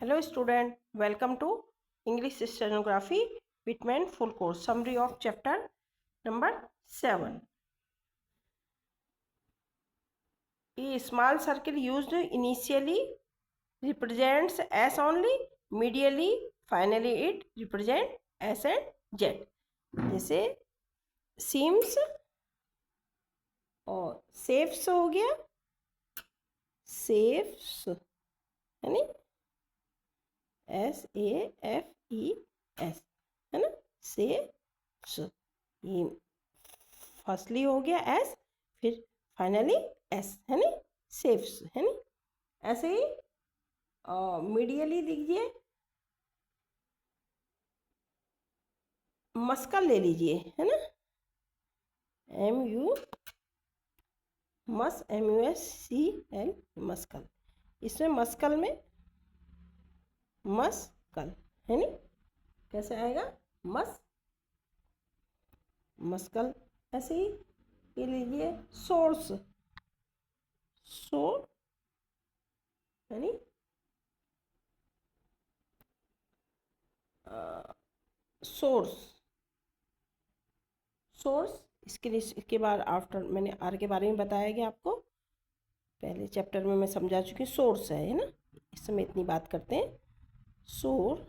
Hello student, welcome to English Stenography Whitman full course summary of chapter number 7. A small circle used initially represents S only, medially finally it represents S and Z. जैसे seams और safes हो गया, safes यानी SAFES है ना, safes. ये firstly हो गया एस, फिर फाइनली एस है ना, सेफ्स है ना। ऐसे ही मीडियली लिखिए, मस्कल ले लीजिए है ना, MUSCL मस्कल। इसमें मस्कल में मस्कल है नी, कैसे आएगा मस्कल। ऐसे ही ये लीजिए सोर्स, यानी सोर्स इसके बाद आफ्टर मैंने आर के बारे में बताया गया आपको, पहले चैप्टर में मैं समझा चुकी हूँ। सोर्स है ना, इस समय इतनी बात करते हैं। सोर्स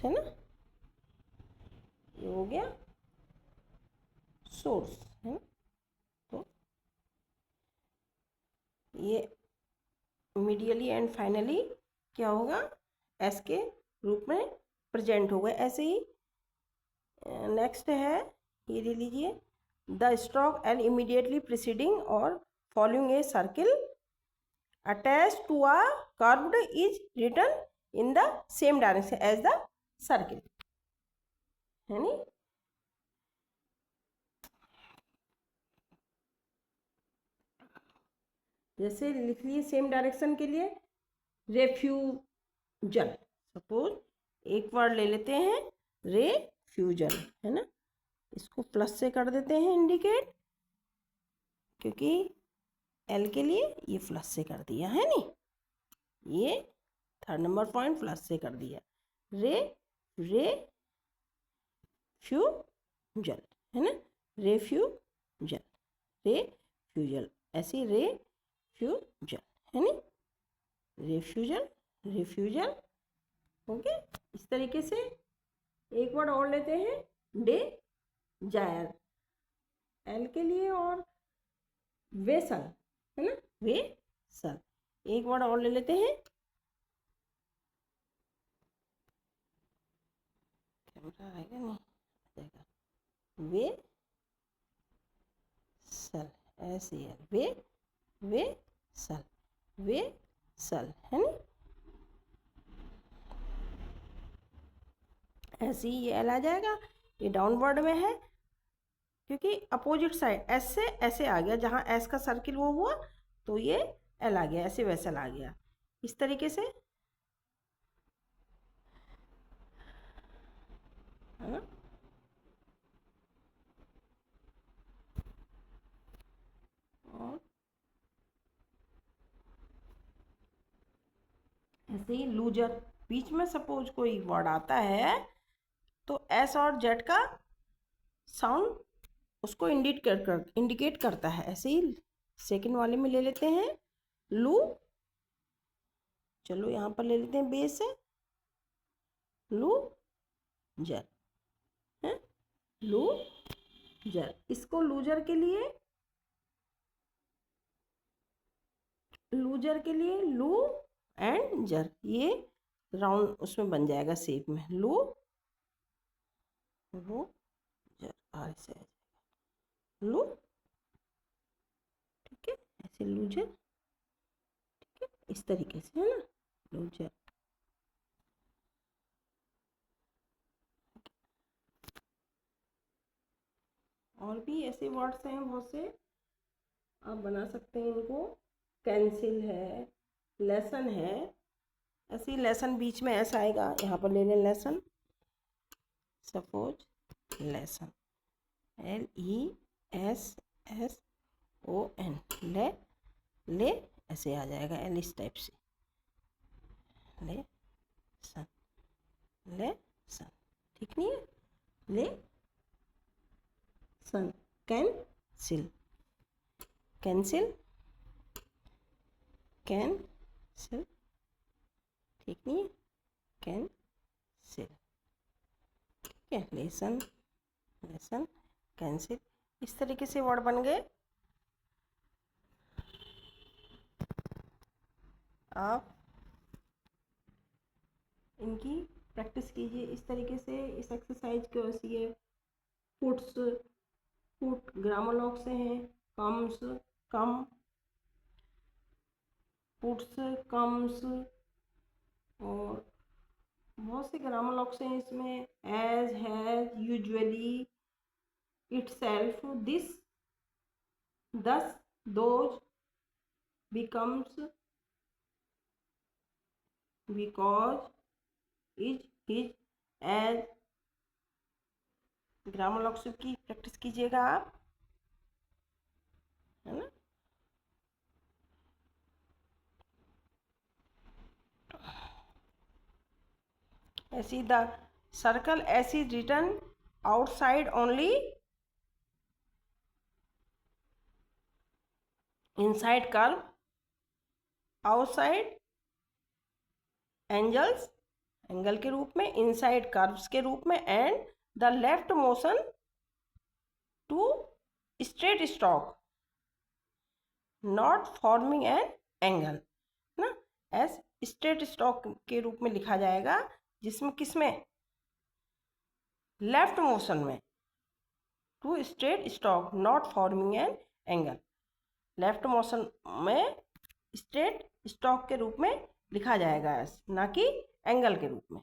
है ना, ये हो गया सोर्स है ना। तो ये मीडियली एंड फाइनली क्या होगा, एस के रूप में प्रेजेंट होगा। ऐसे ही नेक्स्ट है, ये ले लीजिए, the stroke and immediately preceding और following a circle attach to a curved is written in the same direction as the circle है नी। जैसे लिख लिए सेम डायरेक्शन के लिए रेफ्यूजल, सपोज एक वर्ड ले लेते हैं रेफ्यूजल है ना, इसको प्लस से कर देते हैं इंडिकेट, क्योंकि एल के लिए ये प्लस से कर दिया है नी, ये थर्ड नंबर पॉइंट प्लस से कर दिया। रेफ्यूजल है ना, रेफ्यूजल ऐसी रेफ्यूजल है नी, रेफ्यूजल ओके। इस तरीके से एक वर्ड और लेते हैं डेजायर एल के लिए, और वेसल है ना, वेसल। एक वर्ड और ले लेते हैं, कैमरा आएगा नहीं आएगा, वेसल SAL वेसल है ना। ऐसे ही ये एल आ जाएगा, ये डाउनवर्ड में है क्योंकि अपोजिट साइड एस से ऐसे आ गया, जहाँ एस का सर्किल वो हुआ तो ये एल आ गया, ऐसे वैसल आ गया, इस तरीके से है ना। और ऐसे ही लूजर, बीच में सपोज कोई वर्ड आता है तो एस और जेड का साउंड उसको इंडिकेट करता है। ऐसे ही सेकंड वाले में ले लेते हैं लू, चलो यहाँ पर ले लेते हैं बेस है लूजर है, लूजर। इसको लूजर के लिए लू एंड जर, ये राउंड उसमें बन जाएगा शेप में, लू जर आर से लू, ठीक है, ऐसे लूजर, ठीक है, इस तरीके से है ना, लूजर। और भी ऐसे वर्ड्स हैं बहुत से, आप बना सकते हैं इनको। कैंसिल है, लेसन है, ऐसे ही लेसन बीच में ऐसा आएगा, यहाँ पर ले लें लेसन, सपोज लेसन LESSON ले ऐसे आ जाएगा एल इस टाइप से, ले सन, ले सन, ठीक नहीं है, ले सन, कैंसिल, कैंसिल, कैंसिल, ठीक नहीं है, कैंसिल, ठीक है, लेसन, लेसन, कैंसिल, इस तरीके से वर्ड बन गए। आप इनकी प्रैक्टिस कीजिए इस तरीके से। इस एक्सरसाइज को ऐसी है, पुट्स, पुट ग्रामर लॉग से हैं, कम्स, कम, पुट्स, कम्स, और बहुत से ग्रामर लॉग्स हैं इसमें, as, has, usually, itself, this, thus, those, becomes, because, is, his, as. Grammalogues की प्रैक्टिस कीजिएगा आप, है ना। ऐसी the circle S is written outside only, inside curve, outside angles, angle के रूप में, इनसाइड कर्व्स के रूप में, and the left motion to straight stock not forming an angle ना, एस स्ट्रेट स्टॉक के रूप में लिखा जाएगा, जिसमें किसमें, लेफ्ट मोशन में, to straight stock not forming an angle, left motion में स्ट्रेट स्टॉक के रूप में लिखा जाएगा एस, ना कि एंगल के रूप में।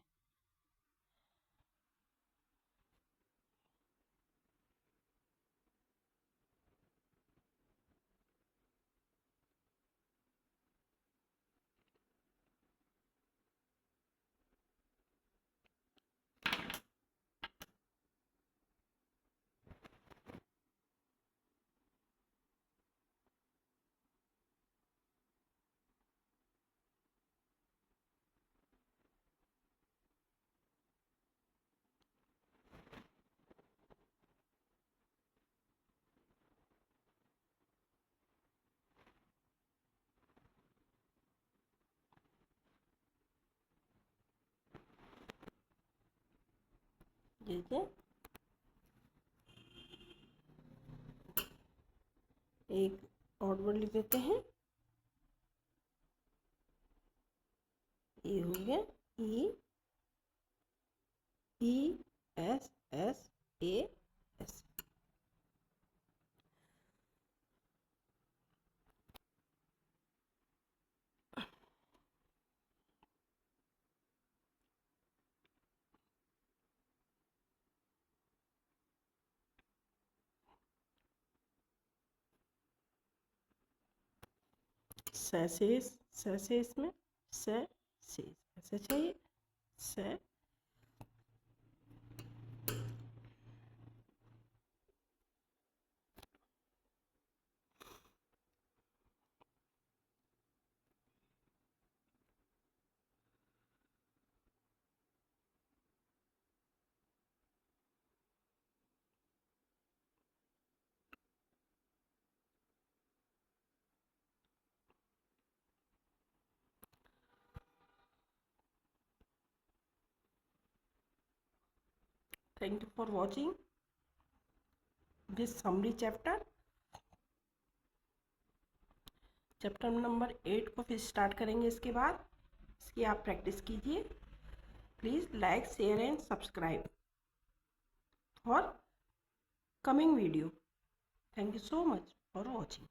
देखिए एक और वर्ड लिख देते हैं, ये हो गया E, E S S A S, sases, sases में सैसेस ऐसे चाहिए, सै, thank you for watching this summary chapter. Chapter number 8 को फिर स्टार्ट करेंगे इसके बाद। इसकी आप प्रैक्टिस कीजिए। Please like, share and subscribe for coming video. Thank you so much for watching.